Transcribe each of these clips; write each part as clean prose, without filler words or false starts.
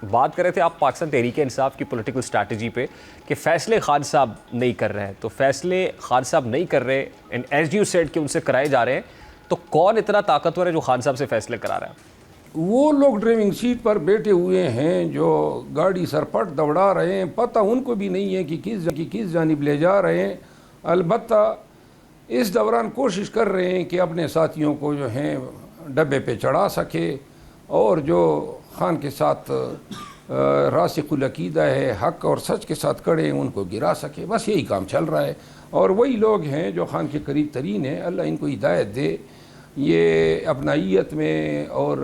بات کر رہے تھے آپ پاکستان تحریک انصاف کی پولیٹیکل اسٹریٹجی پہ کہ فیصلے خان صاحب نہیں کر رہے ہیں، تو فیصلے خان صاحب نہیں کر رہے اینڈ ایز یو سیڈ کہ ان سے کرائے جا رہے ہیں، تو کون اتنا طاقتور ہے جو خان صاحب سے فیصلے کرا رہا ہے؟ وہ لوگ ڈرائیونگ سیٹ پر بیٹھے ہوئے ہیں جو گاڑی سرپٹ دوڑا رہے ہیں، پتہ ان کو بھی نہیں ہے کہ کس جانب لے جا رہے ہیں۔ البتہ اس دوران کوشش کر رہے ہیں کہ اپنے ساتھیوں کو جو ہیں ڈبے پہ چڑھا سکے اور جو خان کے ساتھ راسخ العقیدہ ہے، حق اور سچ کے ساتھ کھڑے ہیں، ان کو گرا سکے۔ بس یہی کام چل رہا ہے، اور وہی لوگ ہیں جو خان کے قریب ترین ہیں۔ اللہ ان کو ہدایت دے، یہ اپنائیت میں اور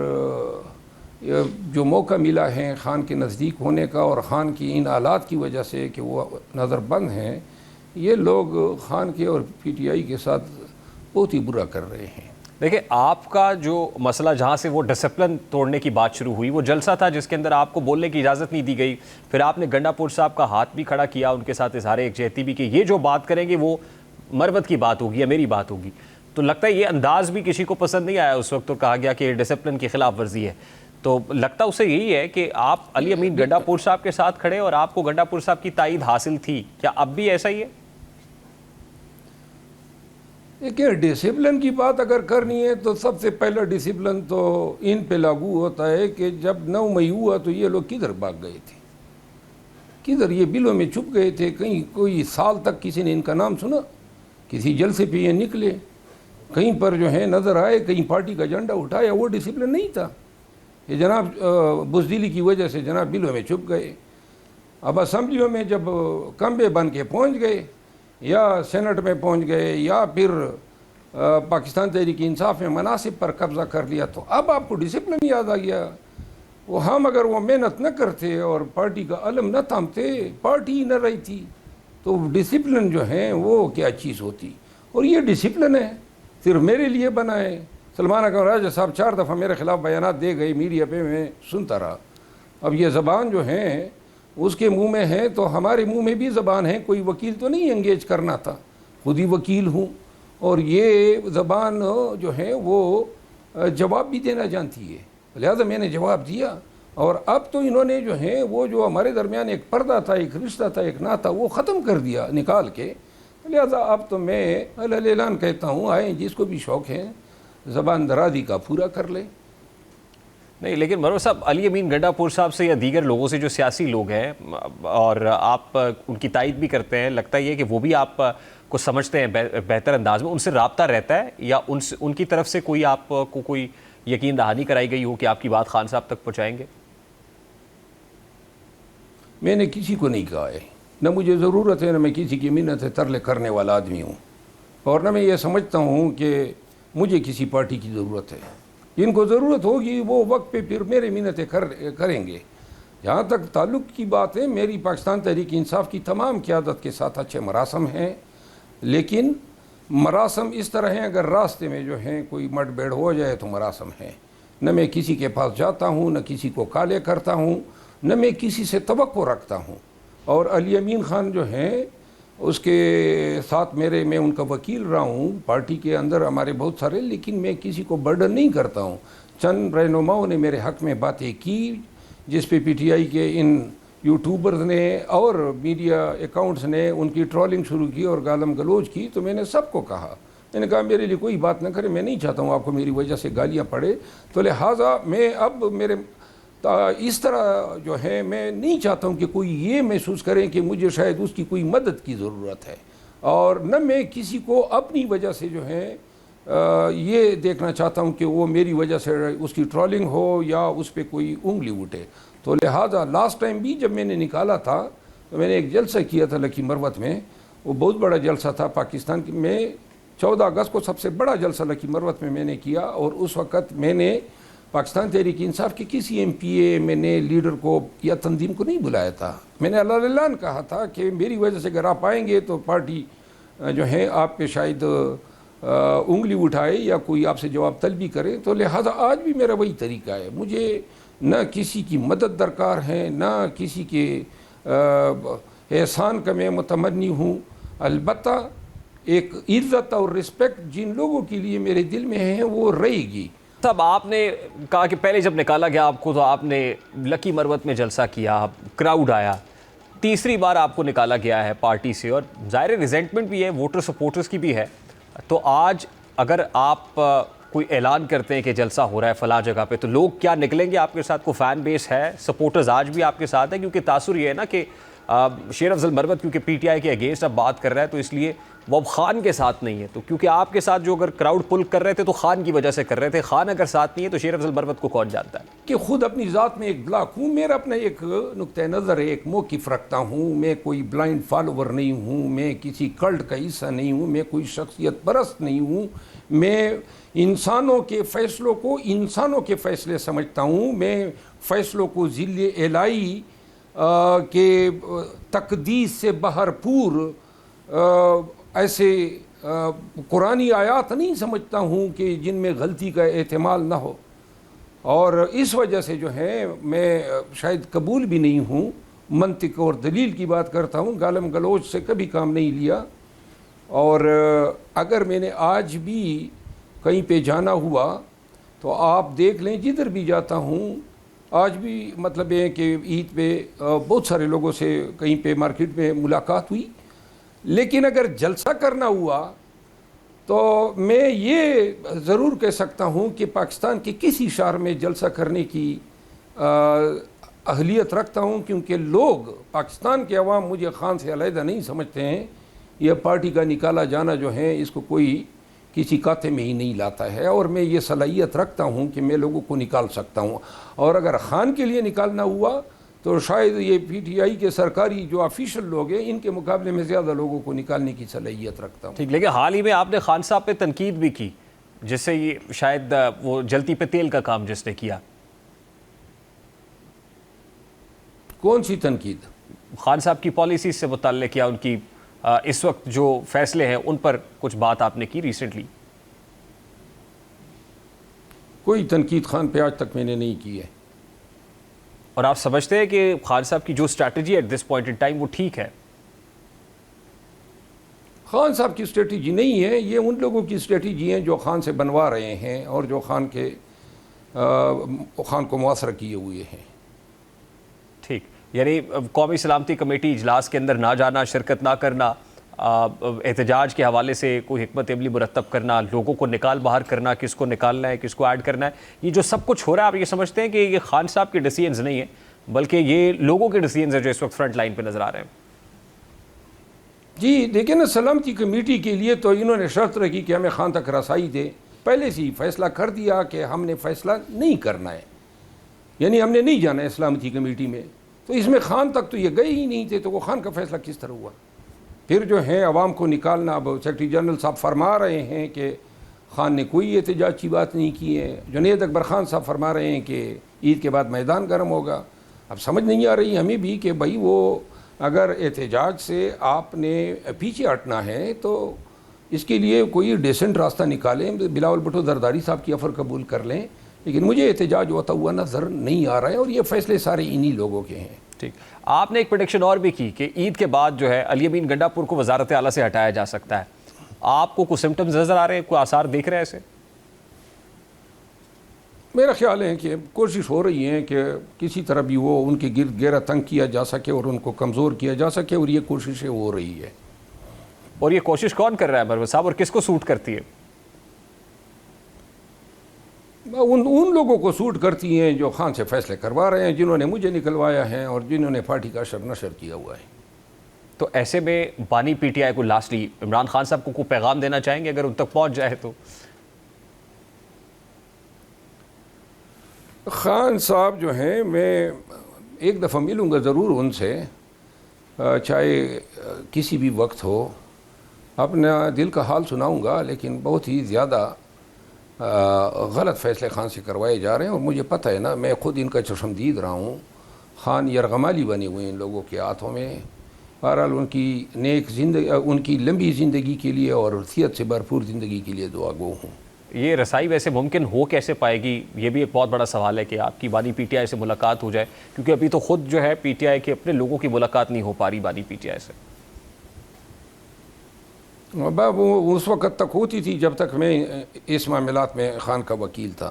جو موقع ملا ہے خان کے نزدیک ہونے کا، اور خان کی ان حالات کی وجہ سے کہ وہ نظر بند ہیں، یہ لوگ خان کے اور پی ٹی آئی کے ساتھ بہت ہی برا کر رہے ہیں۔ دیکھیں، آپ کا جو مسئلہ جہاں سے وہ ڈسپلن توڑنے کی بات شروع ہوئی، وہ جلسہ تھا جس کے اندر آپ کو بولنے کی اجازت نہیں دی گئی، پھر آپ نے گنڈا پور صاحب کا ہاتھ بھی کھڑا کیا، ان کے ساتھ اظہار یکجہتی بھی کہ یہ جو بات کریں گے وہ مروت کی بات ہوگی یا میری بات ہوگی، تو لگتا ہے یہ انداز بھی کسی کو پسند نہیں آیا اس وقت، تو کہا گیا کہ ڈسپلن کی خلاف ورزی ہے۔ تو لگتا اسے یہی ہے کہ آپ علی امین گنڈا پور صاحب کے ساتھ کھڑے اور آپ کو گنڈا پور صاحب کی تائید حاصل تھی، کیا اب بھی ایسا ہی ہے؟ دیکھیں، ڈسپلن کی بات اگر کرنی ہے تو سب سے پہلا ڈسپلن تو ان پہ لاگو ہوتا ہے کہ جب 9 مئی ہوا تو یہ لوگ کدھر بھاگ گئے تھے، کدھر یہ بلوں میں چھپ گئے تھے؟ کہیں کوئی سال تک کسی نے ان کا نام سنا؟ کسی جلسے پہ یہ نکلے، کہیں پر جو ہے نظر آئے، کہیں پارٹی کا جھنڈا اٹھایا؟ وہ ڈسپلن نہیں تھا، یہ جناب بزدلی کی وجہ سے جناب بلوں میں چھپ گئے۔ اب اسمبلیوں میں جب کمبے بن کے پہنچ گئے یا سینٹ میں پہنچ گئے یا پھر پاکستان تحریک انصاف میں مناصب پر قبضہ کر لیا، تو اب آپ کو ڈسپلن یاد آ گیا۔ وہ ہم اگر وہ محنت نہ کرتے اور پارٹی کا علم نہ تھامتے، پارٹی ہی نہ رہی تھی، تو ڈسپلن جو ہے وہ کیا چیز ہوتی؟ اور یہ ڈسپلن ہے صرف میرے لیے بنا ہے۔ سلمان اکرم راجہ صاحب 4 دفعہ میرے خلاف بیانات دے گئے میڈیا پہ، میں سنتا رہا۔ اب یہ زبان جو ہے اس کے منہ میں ہے تو ہمارے منہ میں بھی زبان ہے، کوئی وکیل تو نہیں انگیج کرنا تھا، خود ہی وکیل ہوں، اور یہ زبان جو ہے وہ جواب بھی دینا جانتی ہے، لہذا میں نے جواب دیا۔ اور اب تو انہوں نے جو ہے وہ جو ہمارے درمیان ایک پردہ تھا، ایک رشتہ تھا، ایک ناتا، وہ ختم کر دیا نکال کے، لہذا اب تو میں اعلان کہتا ہوں، آئیں جس کو بھی شوق ہے زبان درازی کا پورا کر لے۔ نہیں، لیکن مروت صاحب، علی امین گنڈا پور صاحب سے یا دیگر لوگوں سے جو سیاسی لوگ ہیں اور آپ ان کی تائید بھی کرتے ہیں، لگتا یہ ہے کہ وہ بھی آپ کو سمجھتے ہیں بہتر انداز میں، ان سے رابطہ رہتا ہے یا ان کی طرف سے کوئی آپ کو کوئی یقین دہانی کرائی گئی ہو کہ آپ کی بات خان صاحب تک پہنچائیں گے؟ میں نے کسی کو نہیں کہا ہے، نہ مجھے ضرورت ہے، نہ میں کسی کی منت ترلے کرنے والا آدمی ہوں، اور نہ میں یہ سمجھتا ہوں کہ مجھے کسی پارٹی کی ضرورت ہے۔ جن کو ضرورت ہوگی وہ وقت پہ پھر میرے منتیں کریں گے۔ جہاں تک تعلق کی بات ہے، میری پاکستان تحریک انصاف کی تمام قیادت کے ساتھ اچھے مراسم ہیں، لیکن مراسم اس طرح ہیں اگر راستے میں جو ہیں کوئی مٹ بیڑ ہو جائے تو مراسم ہیں۔ نہ میں کسی کے پاس جاتا ہوں، نہ کسی کو کالے کرتا ہوں، نہ میں کسی سے توقع رکھتا ہوں۔ اور علی امین خان جو ہیں اس کے ساتھ میں ان کا وکیل رہا ہوں، پارٹی کے اندر ہمارے بہت سارے، لیکن میں کسی کو برڈن نہیں کرتا ہوں۔ چند رہنماؤں نے میرے حق میں باتیں کی جس پہ پی ٹی آئی کے ان یوٹیوبرز نے اور میڈیا اکاؤنٹس نے ان کی ٹرولنگ شروع کی اور گالم گلوچ کی، تو میں نے سب کو کہا، میں نے کہا میرے لیے کوئی بات نہ کرے، میں نہیں چاہتا ہوں آپ کو میری وجہ سے گالیاں پڑے، تو لہٰذا میں اب اس طرح جو ہے میں نہیں چاہتا ہوں کہ کوئی یہ محسوس کریں کہ مجھے شاید اس کی کوئی مدد کی ضرورت ہے، اور نہ میں کسی کو اپنی وجہ سے جو ہے یہ دیکھنا چاہتا ہوں کہ وہ میری وجہ سے اس کی ٹرولنگ ہو یا اس پہ کوئی انگلی اٹھے۔ تو لہٰذا لاسٹ ٹائم بھی جب میں نے نکالا تھا تو میں نے ایک جلسہ کیا تھا لکی مروت میں، وہ بہت بڑا جلسہ تھا پاکستان میں، 14 اگست کو سب سے بڑا جلسہ لکی مروت میں نے کیا، اور اس وقت میں نے پاکستان تحریک انصاف کے کسی ایم پی اے میں نے لیڈر کو یا تنظیم کو نہیں بلایا تھا۔ میں نے اعلان کہا تھا کہ میری وجہ سے اگر آپ آئیں گے تو پارٹی جو ہے آپ پہ شاید انگلی اٹھائے یا کوئی آپ سے جواب طلبی کرے، تو لہٰذا آج بھی میرا وہی طریقہ ہے۔ مجھے نہ کسی کی مدد درکار ہے، نہ کسی کے احسان کا میں متمنی ہوں، البتہ ایک عزت اور رسپیکٹ جن لوگوں کے لیے میرے دل میں ہے وہ رہے گی۔ صاحب آپ نے کہا کہ پہلے جب نکالا گیا آپ کو تو آپ نے لکی مروت میں جلسہ کیا، کراؤڈ آیا، تیسری بار آپ کو نکالا گیا ہے پارٹی سے اور ظاہر ریزنٹمنٹ بھی ہے ووٹر سپورٹرز کی بھی ہے، تو آج اگر آپ کوئی اعلان کرتے ہیں کہ جلسہ ہو رہا ہے فلاں جگہ پہ تو لوگ کیا نکلیں گے آپ کے ساتھ؟ کوئی فین بیس ہے، سپورٹرز آج بھی آپ کے ساتھ ہیں؟ کیونکہ تاثر یہ ہے نا کہ شیر افضل مروت کیونکہ پی ٹی آئی کے اگینسٹ اب بات کر رہا ہے تو اس لیے وہ اب خان کے ساتھ نہیں ہے، تو کیونکہ آپ کے ساتھ جو اگر کراؤڈ پل کر رہے تھے تو خان کی وجہ سے کر رہے تھے، خان اگر ساتھ نہیں ہے تو شیر افضل مروت کو کون جانتا ہے؟ کہ خود اپنی ذات میں ایک بلاک ہوں، میرا اپنا ایک نقطہ نظر ہے، ایک موقف رکھتا ہوں، میں کوئی بلائنڈ فالوور نہیں ہوں، میں کسی کلٹ کا حصہ نہیں ہوں، میں کوئی شخصیت پرست نہیں ہوں، میں انسانوں کے فیصلوں کو انسانوں کے فیصلے سمجھتا ہوں، میں فیصلوں کو ذل الہی کے تقدیس سے بھرپور ایسے قرآنی آیات نہیں سمجھتا ہوں کہ جن میں غلطی کا احتمال نہ ہو، اور اس وجہ سے جو ہے میں شاید قبول بھی نہیں ہوں، منطق اور دلیل کی بات کرتا ہوں، گالم گلوچ سے کبھی کام نہیں لیا، اور اگر میں نے آج بھی کہیں پہ جانا ہوا تو آپ دیکھ لیں جدھر بھی جاتا ہوں آج بھی مطلب ہے کہ عید پہ بہت سارے لوگوں سے کہیں پہ مارکیٹ میں ملاقات ہوئی، لیکن اگر جلسہ کرنا ہوا تو میں یہ ضرور کہہ سکتا ہوں کہ پاکستان کے کسی شہر میں جلسہ کرنے کی اہلیت رکھتا ہوں، کیونکہ لوگ پاکستان کے عوام مجھے خان سے علیحدہ نہیں سمجھتے ہیں، یہ پارٹی کا نکالا جانا جو ہے اس کو کوئی کسی کاتے میں ہی نہیں لاتا ہے، اور میں یہ صلاحیت رکھتا ہوں کہ میں لوگوں کو نکال سکتا ہوں، اور اگر خان کے لیے نکالنا ہوا تو شاید یہ پی ٹی آئی کے سرکاری جو آفیشل لوگ ہیں ان کے مقابلے میں زیادہ لوگوں کو نکالنے کی صلاحیت رکھتا ہوں۔ ٹھیک، لیکن حال ہی میں آپ نے خان صاحب پہ تنقید بھی کی، جس سے یہ شاید وہ جلتی پہ تیل کا کام جس نے کیا۔ کون سی تنقید؟ خان صاحب کی پالیسی سے متعلق یا ان کی اس وقت جو فیصلے ہیں ان پر کچھ بات آپ نے کی ریسنٹلی؟ کوئی تنقید خان پہ آج تک میں نے نہیں کی ہے۔ اور آپ سمجھتے ہیں کہ خان صاحب کی جو strategy at this point in time وہ ٹھیک ہے؟ خان صاحب کی اسٹریٹجی نہیں ہے، یہ ان لوگوں کی اسٹریٹجی ہیں جو خان سے بنوا رہے ہیں اور جو خان کو معاصرہ کیے ہوئے ہیں۔ ٹھیک، یعنی قومی سلامتی کمیٹی اجلاس کے اندر نہ جانا، شرکت نہ کرنا، احتجاج کے حوالے سے کوئی حکمت عملی مرتب کرنا، لوگوں کو نکال باہر کرنا، کس کو نکالنا ہے کس کو ایڈ کرنا ہے، یہ جو سب کچھ ہو رہا ہے آپ یہ سمجھتے ہیں کہ یہ خان صاحب کے ڈیسیژنز نہیں ہیں بلکہ یہ لوگوں کے ڈیسیژنز ہیں جو اس وقت فرنٹ لائن پہ نظر آ رہے ہیں؟ جی دیکھیں نا، سلامتی کمیٹی کے لیے تو انہوں نے شرط رکھی کہ ہمیں خان تک رسائی دے، پہلے سے ہی فیصلہ کر دیا کہ ہم نے فیصلہ نہیں کرنا ہے، یعنی ہم نے نہیں جانا ہے سلامتی کمیٹی میں، تو اس میں خان تک تو یہ گئے ہی نہیں تھے، تو وہ خان کا فیصلہ کس طرح ہوا؟ پھر جو ہے عوام کو نکالنا، اب سیکرٹری جنرل صاحب فرما رہے ہیں کہ خان نے کوئی احتجاج کی بات نہیں کی ہے، جنید اکبر خان صاحب فرما رہے ہیں کہ عید کے بعد میدان گرم ہوگا۔ اب سمجھ نہیں آ رہی ہمیں بھی کہ بھائی وہ اگر احتجاج سے آپ نے پیچھے ہٹنا ہے تو اس کے لیے کوئی ڈیسنٹ راستہ نکالیں، بلاول بھٹو زرداری صاحب کی آفر قبول کر لیں، لیکن مجھے احتجاج ہوتا ہوا نظر نہیں آ رہا ہے، اور یہ فیصلے سارے انہی لوگوں کے ہیں۔ ٹھیک، آپ نے ایک پریڈکشن اور بھی کی کہ عید کے بعد جو ہے علی امین گنڈا پور کو وزارت اعلیٰ سے ہٹایا جا سکتا ہے، آپ کو کوئی سمٹمز نظر آ رہے ہیں، کوئی آثار دیکھ رہے ہیں ایسے؟ میرا خیال ہے کہ کوشش ہو رہی ہے کہ کسی طرح بھی وہ ان کے گرد گھیرا تنگ کیا جا سکے اور ان کو کمزور کیا جا سکے، اور یہ کوششیں ہو رہی ہے۔ اور یہ کوشش کون کر رہا ہے مروت صاحب، اور کس کو سوٹ کرتی ہے؟ ان لوگوں کو سوٹ کرتی ہیں جو خان سے فیصلے کروا رہے ہیں، جنہوں نے مجھے نکلوایا ہے اور جنہوں نے پارٹی کا اشر نشر کیا ہوا ہے۔ تو ایسے میں بانی پی ٹی آئی کو لاسٹلی عمران خان صاحب کو کوئی پیغام دینا چاہیں گے اگر ان تک پہنچ جائے تو؟ خان صاحب جو ہیں، میں ایک دفعہ ملوں گا ضرور ان سے، چاہے کسی بھی وقت ہو، اپنا دل کا حال سناؤں گا، لیکن بہت ہی زیادہ غلط فیصلے خان سے کروائے جا رہے ہیں، اور مجھے پتہ ہے نا، میں خود ان کا چشمدید رہا ہوں، خان یرغمالی بنے ہوئے ہیں ان لوگوں کے ہاتھوں میں۔ بہرحال ان کی نیک زندگی، ان کی لمبی زندگی کے لیے اور صحت سے بھرپور زندگی کے لیے دعا گو ہوں۔ یہ رسائی ویسے ممکن ہو کیسے پائے گی؟ یہ بھی ایک بہت بڑا سوال ہے کہ آپ کی بانی پی ٹی آئی سے ملاقات ہو جائے، کیونکہ ابھی تو خود جو ہے پی ٹی آئی کے اپنے لوگوں کی ملاقات نہیں ہو پا رہی بانی پی ٹی آئی سے۔ وہ اس وقت تک ہوتی تھی جب تک میں اس معاملات میں خان کا وکیل تھا۔